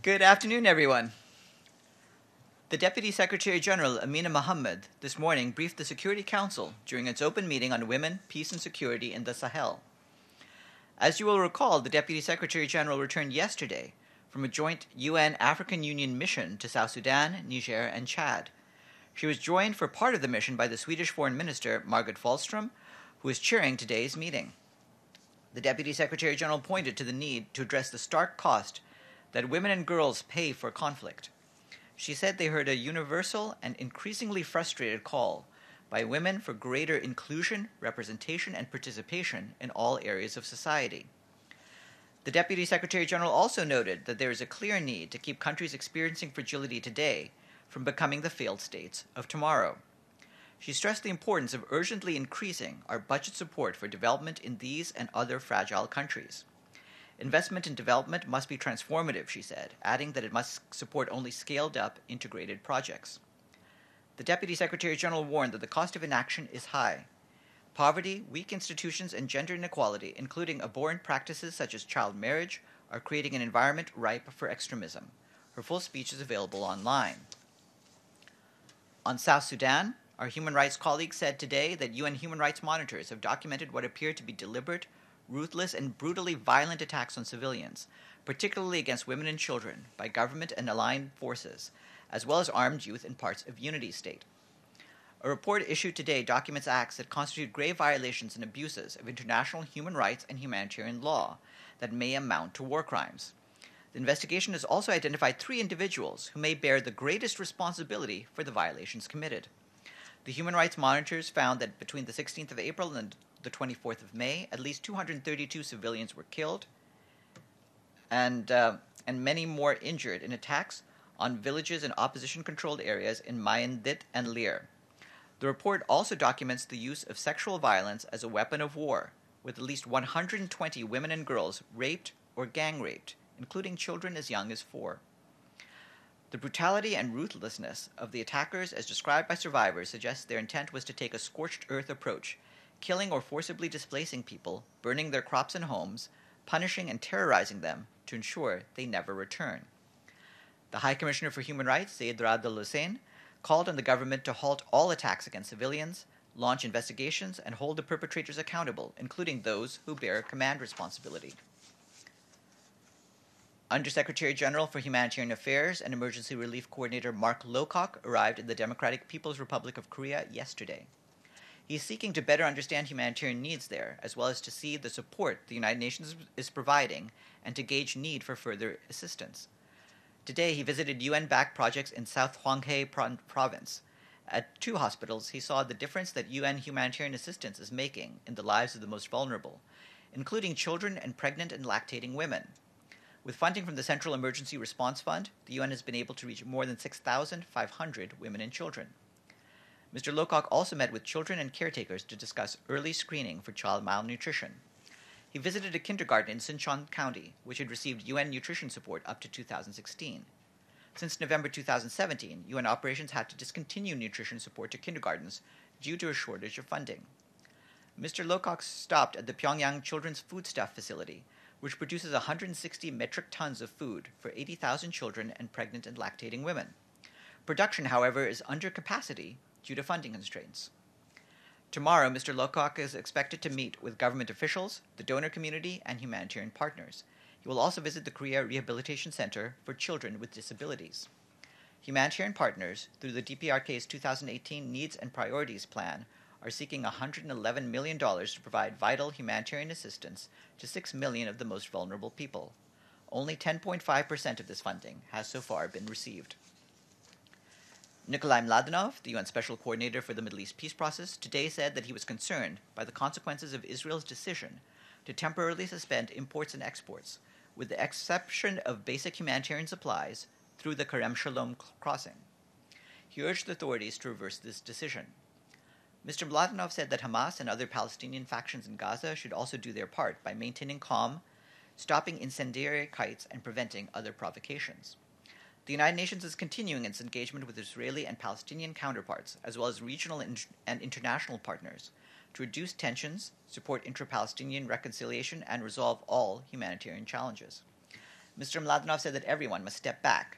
Good afternoon, everyone. The Deputy Secretary General, Amina Mohammed, this morning briefed the Security Council during its open meeting on women, peace, and security in the Sahel. As you will recall, the Deputy Secretary General returned yesterday from a joint UN African Union mission to South Sudan, Niger, and Chad. She was joined for part of the mission by the Swedish Foreign Minister, Margot Wallström, who is chairing today's meeting. The Deputy Secretary General pointed to the need to address the stark cost that women and girls pay for conflict. She said they heard a universal and increasingly frustrated call by women for greater inclusion, representation, and participation in all areas of society. The Deputy Secretary General also noted that there is a clear need to keep countries experiencing fragility today from becoming the failed states of tomorrow. She stressed the importance of urgently increasing our budget support for development in these and other fragile countries. Investment in development must be transformative, she said, adding that it must support only scaled-up, integrated projects. The Deputy Secretary General warned that the cost of inaction is high. Poverty, weak institutions, and gender inequality, including abhorrent practices such as child marriage, are creating an environment ripe for extremism. Her full speech is available online. On South Sudan, our human rights colleague said today that UN human rights monitors have documented what appear to be deliberate, ruthless, and brutally violent attacks on civilians, particularly against women and children, by government and aligned forces, as well as armed youth in parts of Unity State. A report issued today documents acts that constitute grave violations and abuses of international human rights and humanitarian law that may amount to war crimes. The investigation has also identified 3 individuals who may bear the greatest responsibility for the violations committed. The human rights monitors found that between the 16th of April and the 24th of May, at least 232 civilians were killed and many more injured in attacks on villages and opposition-controlled areas in Mayandit and Lear. The report also documents the use of sexual violence as a weapon of war, with at least 120 women and girls raped or gang-raped, including children as young as 4. The brutality and ruthlessness of the attackers, as described by survivors, suggests their intent was to take a scorched earth approach, killing or forcibly displacing people, burning their crops and homes, punishing and terrorizing them to ensure they never return. The High Commissioner for Human Rights, Zeid Ra'ad Al Hussein, called on the government to halt all attacks against civilians, launch investigations, and hold the perpetrators accountable, including those who bear command responsibility. Undersecretary General for Humanitarian Affairs and Emergency Relief Coordinator Mark Lowcock arrived in the Democratic People's Republic of Korea yesterday. He is seeking to better understand humanitarian needs there, as well as to see the support the United Nations is providing and to gauge need for further assistance. Today, he visited UN-backed projects in South Hwanghae province. At 2 hospitals, he saw the difference that UN humanitarian assistance is making in the lives of the most vulnerable, including children and pregnant and lactating women. With funding from the Central Emergency Response Fund, the UN has been able to reach more than 6,500 women and children. Mr. Lowcock also met with children and caretakers to discuss early screening for child malnutrition. He visited a kindergarten in Sinchon County, which had received UN nutrition support up to 2016. Since November 2017, UN operations had to discontinue nutrition support to kindergartens due to a shortage of funding. Mr. Lowcock stopped at the Pyongyang Children's Foodstuff Facility, which produces 160 metric tons of food for 80,000 children and pregnant and lactating women. Production, however, is under capacity due to funding constraints. Tomorrow, Mr. Lowcock is expected to meet with government officials, the donor community, and humanitarian partners. He will also visit the Korea Rehabilitation Center for Children with Disabilities. Humanitarian partners, through the DPRK's 2018 Needs and Priorities Plan, are seeking $111 million to provide vital humanitarian assistance to 6 million of the most vulnerable people. Only 10.5% of this funding has so far been received. Nikolai Mladenov, the UN Special Coordinator for the Middle East Peace Process, today said that he was concerned by the consequences of Israel's decision to temporarily suspend imports and exports, with the exception of basic humanitarian supplies, through the Kerem Shalom crossing. He urged authorities to reverse this decision. Mr. Mladenov said that Hamas and other Palestinian factions in Gaza should also do their part by maintaining calm, stopping incendiary kites, and preventing other provocations. The United Nations is continuing its engagement with Israeli and Palestinian counterparts, as well as regional and international partners, to reduce tensions, support intra-Palestinian reconciliation, and resolve all humanitarian challenges. Mr. Mladenov said that everyone must step back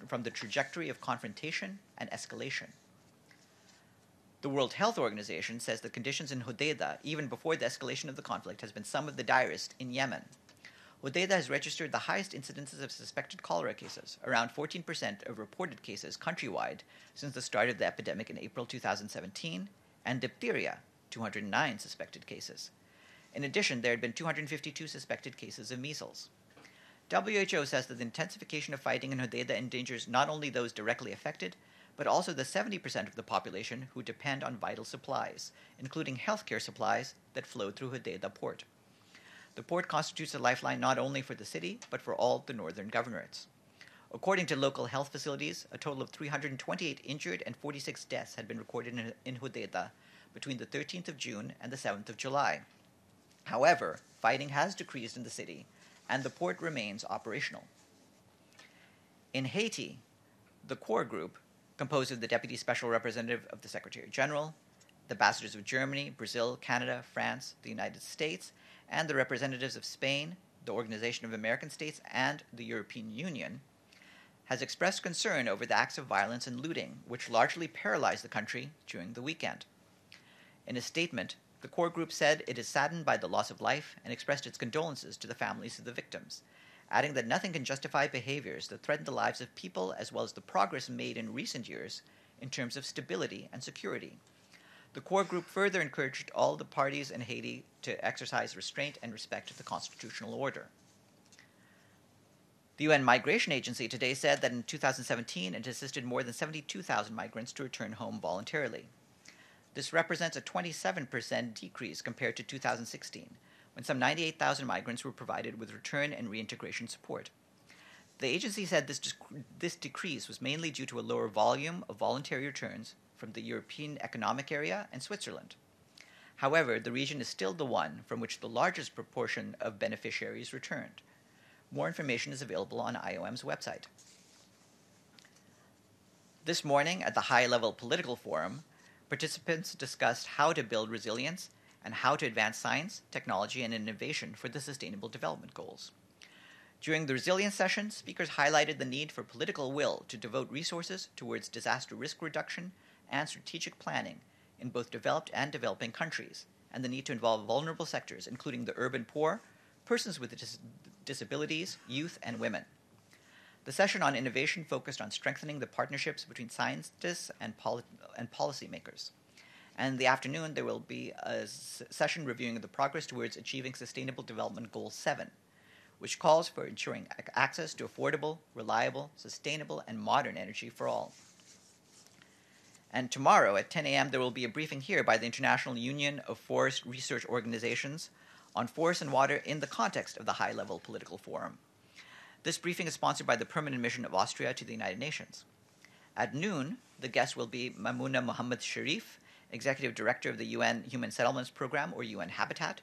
from the trajectory of confrontation and escalation. The World Health Organization says the conditions in Hodeidah, even before the escalation of the conflict, has been some of the direst in Yemen. Hodeidah has registered the highest incidences of suspected cholera cases, around 14% of reported cases countrywide since the start of the epidemic in April 2017, and diphtheria, 209 suspected cases. In addition, there had been 252 suspected cases of measles. WHO says that the intensification of fighting in Hodeidah endangers not only those directly affected, but also the 70% of the population who depend on vital supplies, including healthcare supplies that flow through Hodeidah port. The port constitutes a lifeline not only for the city, but for all the northern governorates. According to local health facilities, a total of 328 injured and 46 deaths had been recorded in Hodeidah between the 13th of June and the 7th of July. However, fighting has decreased in the city, and the port remains operational. In Haiti, the core group, composed of the Deputy Special Representative of the Secretary General, the ambassadors of Germany, Brazil, Canada, France, the United States, and the representatives of Spain, the Organization of American States, and the European Union, has expressed concern over the acts of violence and looting, which largely paralyzed the country during the weekend. In a statement, the core group said it is saddened by the loss of life and expressed its condolences to the families of the victims, adding that nothing can justify behaviors that threaten the lives of people as well as the progress made in recent years in terms of stability and security. The core group further encouraged all the parties in Haiti to exercise restraint and respect to the constitutional order. The UN Migration Agency today said that in 2017 it assisted more than 72,000 migrants to return home voluntarily. This represents a 27% decrease compared to 2016, when some 98,000 migrants were provided with return and reintegration support. The agency said this decrease was mainly due to a lower volume of voluntary returns from the European Economic Area and Switzerland. However, the region is still the one from which the largest proportion of beneficiaries returned. More information is available on IOM's website. This morning at the High-Level Political Forum, participants discussed how to build resilience and how to advance science, technology, and innovation for the Sustainable Development Goals. During the resilience session, speakers highlighted the need for political will to devote resources towards disaster risk reduction and strategic planning in both developed and developing countries, and the need to involve vulnerable sectors, including the urban poor, persons with disabilities, youth, and women. The session on innovation focused on strengthening the partnerships between scientists and policymakers. And in the afternoon, there will be a session reviewing the progress towards achieving Sustainable Development Goal 7, which calls for ensuring access to affordable, reliable, sustainable, and modern energy for all. And tomorrow at 10 a.m., there will be a briefing here by the International Union of Forest Research Organizations on forests and water in the context of the High-Level Political Forum. This briefing is sponsored by the Permanent Mission of Austria to the United Nations. At noon, the guest will be Mamouna Mohammed Sharif, Executive Director of the UN Human Settlements Program, or UN Habitat,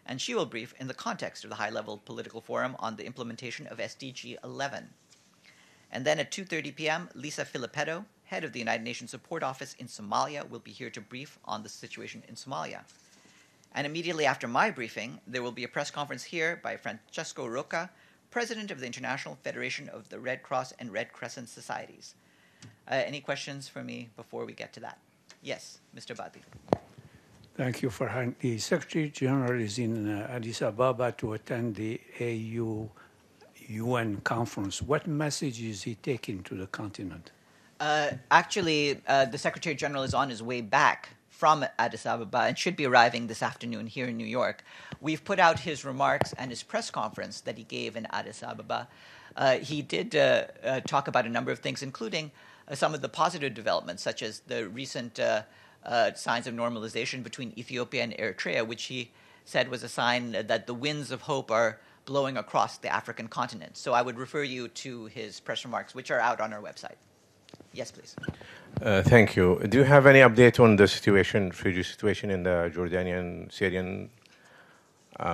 and she will brief in the context of the High-Level Political Forum on the implementation of SDG 11. And then at 2:30 p.m., Lisa Filippetto, head of the United Nations Support Office in Somalia, will be here to brief on the situation in Somalia. And immediately after my briefing, there will be a press conference here by Francesco Rocca, President of the International Federation of the Red Cross and Red Crescent Societies. Any questions for me before we get to that? Yes, Mr. Badi. Thank you, Farhan. The Secretary General is in Addis Ababa to attend the AU-UN conference. What message is he taking to the continent? Actually, the Secretary General is on his way back from Addis Ababa and should be arriving this afternoon here in New York. We've put out his remarks and his press conference that he gave in Addis Ababa. He did talk about a number of things, including some of the positive developments, such as the recent signs of normalization between Ethiopia and Eritrea, which he said was a sign that the winds of hope are blowing across the African continent. So I would refer you to his press remarks, which are out on our website. Yes, please. Thank you. Do you have any update on the refugee situation in the Jordanian-Syrian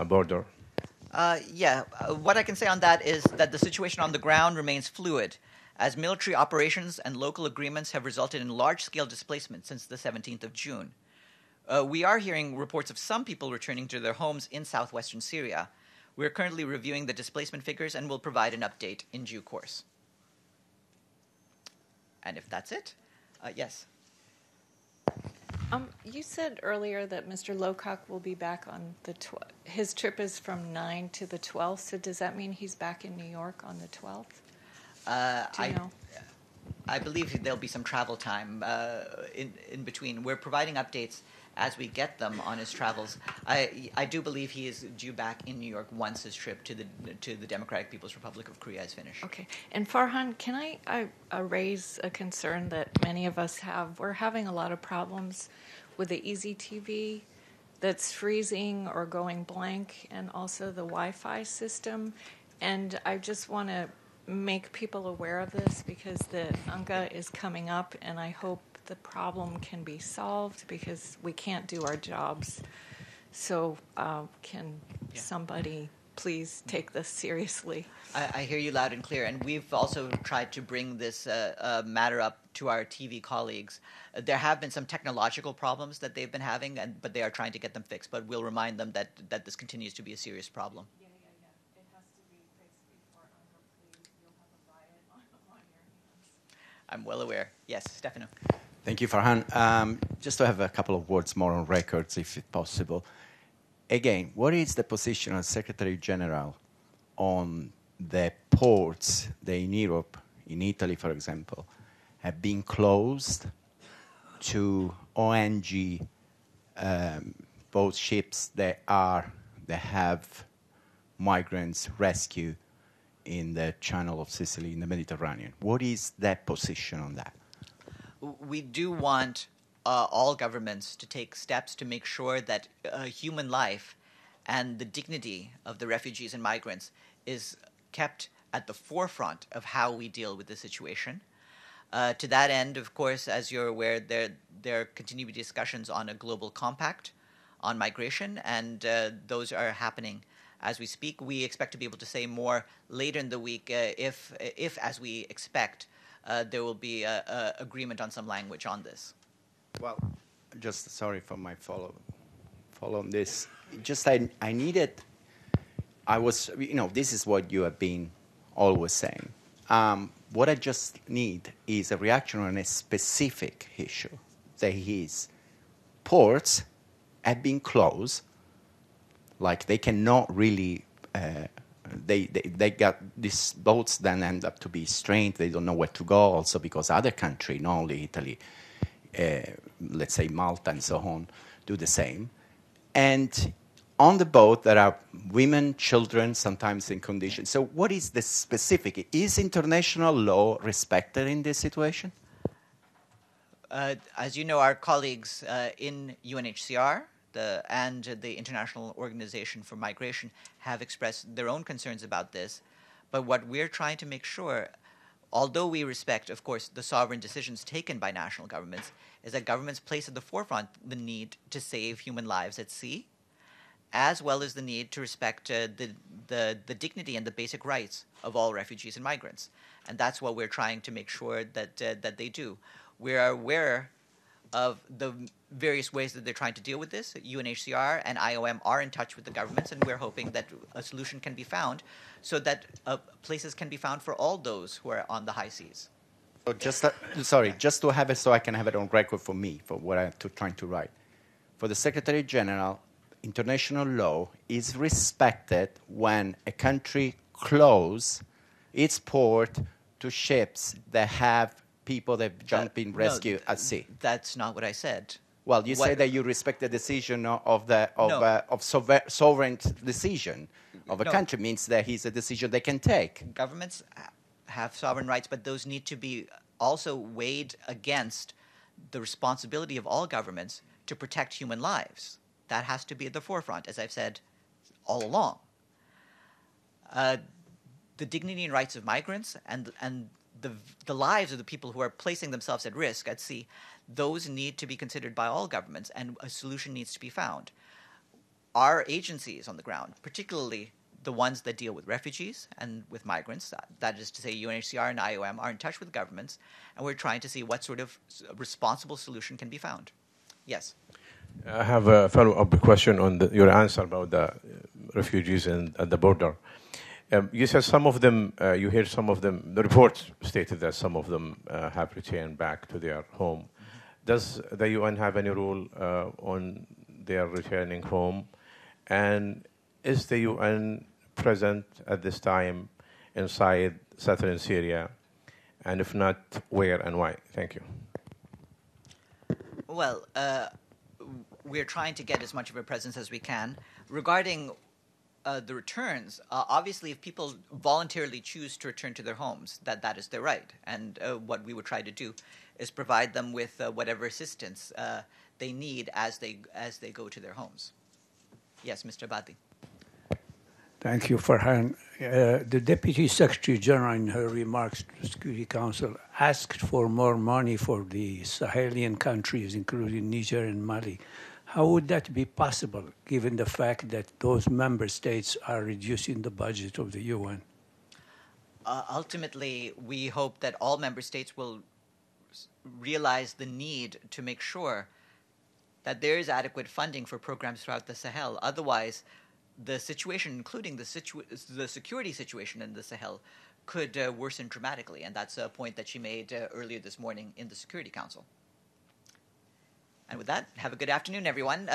border? What I can say on that is that the situation on the ground remains fluid, as military operations and local agreements have resulted in large-scale displacement since the 17th of June. We are hearing reports of some people returning to their homes in southwestern Syria, We're currently reviewing the displacement figures and will provide an update in due course. And if that's it, yes. You said earlier that Mr. Lowcock will be back on the his trip is from 9 to the 12th, so does that mean he's back in New York on the 12th? Do you know? I believe there'll be some travel time in between. We're providing updates as we get them on his travels. I do believe he is due back in New York once his trip to the Democratic People's Republic of Korea is finished. Okay. And Farhan, can I raise a concern that many of us have? We're having a lot of problems with the Easy TV that's freezing or going blank, and also the Wi-Fi system. And I just want to make people aware of this because the UNGA is coming up, and I hope the problem can be solved because we can't do our jobs. So can somebody please take this seriously? I hear you loud and clear, and we've also tried to bring this matter up to our TV colleagues. There have been some technological problems that they've been having, but they are trying to get them fixed. But we'll remind them that this continues to be a serious problem. Yeah. It has to be fixed before UNGA, please. You'll have a riot on your hands. I'm well aware. Yes, Stefano. Thank you, Farhan. Just to have a couple of words more on records, if it's possible. Again, what is the position of Secretary General on the ports that in Europe, in Italy, for example, have been closed to ONG boat ships that have migrants rescued in the Channel of Sicily, in the Mediterranean? What is their position on that? We do want all governments to take steps to make sure that human life and the dignity of the refugees and migrants is kept at the forefront of how we deal with the situation. To that end, of course, as you're aware, there continue to be discussions on a global compact on migration, and those are happening as we speak. We expect to be able to say more later in the week if as we expect, there will be agreement on some language on this. Well, just sorry for my follow on this. Just I needed. I was, this is what you have been always saying. What I just need is a reaction on a specific issue. That is, ports have been closed. Like they cannot really. They got these boats then end up to be strained. They don't know where to go. Also because other countries, not only Italy, let's say Malta and so on, do the same. And on the boat, there are women, children, sometimes in conditions. So what is the specific? Is international law respected in this situation? As you know, our colleagues in UNHCR and the International Organization for Migration have expressed their own concerns about this. But what we're trying to make sure, although we respect, of course, the sovereign decisions taken by national governments, is that governments place at the forefront the need to save human lives at sea, as well as the need to respect the dignity and the basic rights of all refugees and migrants. And that's what we're trying to make sure that they do. We are aware of the various ways that they're trying to deal with this. UNHCR and IOM are in touch with the governments, and we're hoping that a solution can be found so that places can be found for all those who are on the high seas. So just to have it so I can have it on record for me, for what I'm trying to write. For the Secretary General, international law is respected when a country closes its port to ships that have people that have just been rescued at sea. That's not what I said. Well, you say that you respect the decision of sovereign decision of a country. Means that it's a decision they can take. Governments have sovereign rights, but those need to be also weighed against the responsibility of all governments to protect human lives. That has to be at the forefront, as I've said all along. The dignity and rights of migrants and the lives of the people who are placing themselves at risk at sea, those need to be considered by all governments, and a solution needs to be found. Our agencies on the ground, particularly the ones that deal with refugees and with migrants, that is to say UNHCR and IOM, are in touch with governments, and we're trying to see what sort of responsible solution can be found. Yes? I have a follow-up question on your answer about the refugees at the border. You said some of them, you hear some of them, the report stated that some of them have returned back to their home. Does the UN have any rule on their returning home? And is the UN present at this time inside southern Syria? And if not, where and why? Thank you. Well, we're trying to get as much of a presence as we can. Regarding the returns, obviously, if people voluntarily choose to return to their homes, that is their right. And what we would try to do is provide them with whatever assistance they need as they go to their homes. Yes, Mr. Abadi. Thank you, Farhan. The Deputy Secretary General, in her remarks to the Security Council, asked for more money for the Sahelian countries, including Niger and Mali. How would that be possible, given the fact that those member states are reducing the budget of the UN? Ultimately, we hope that all member states will realize the need to make sure that there is adequate funding for programs throughout the Sahel. Otherwise, the situation, including the security situation in the Sahel, could worsen dramatically. And that's a point that she made earlier this morning in the Security Council. And with that, have a good afternoon, everyone.